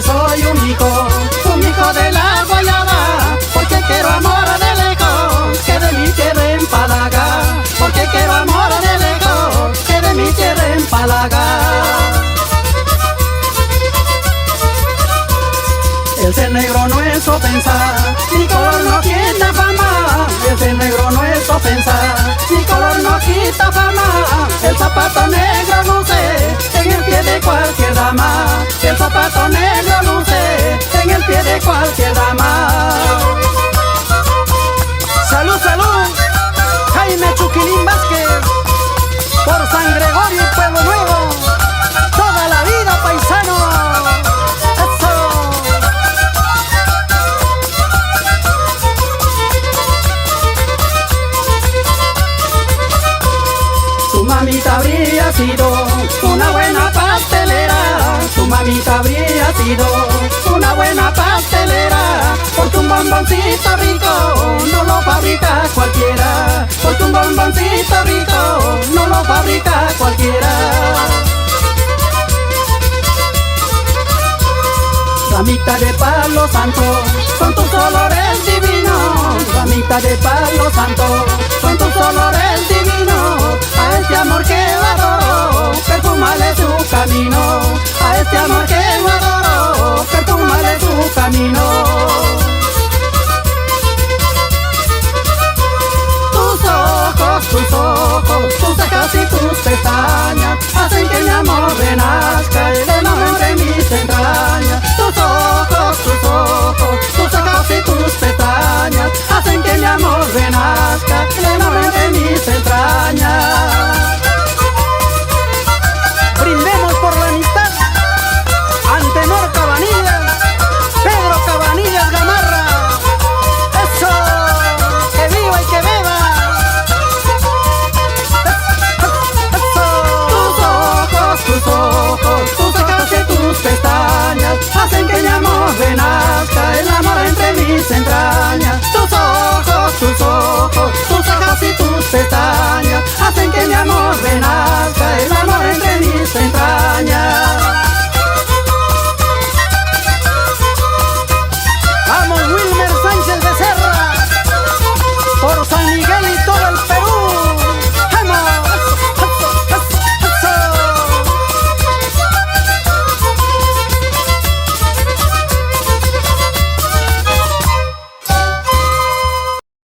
que soy un hijo de la guayaba, porque quiero amor de lejos, que de mi tierra empalaga, porque quiero amor de lejos, que de mi tierra empalaga. El ser negro no es ofensa, mi color no quita fama. El ser negro no es ofensa, mi color no quita fama. El zapato negro luce en el pie de cualquier dama. El zapato negro luce en el pie de cualquier dama. Salud, salud, Jaime Chuquilín Vázquez, por San Gregorio y Pueblo Nuevo, toda la vida paisano. Tu mamita habría sido una buena pastelera, tu mamita habría sido una buena pastelera, porque un bomboncito rico no lo fabrica cualquiera, porque un bomboncito rico no lo fabrica cualquiera. Ramita de palo santo, son tus olores divinos. Ramita de palo santo, son tus olores divinos. A este amor que lo adoro, perfúmale su camino. A este amor que lo adoro, perfúmale su camino. Tus ojos, tus cejas y tus pestañas,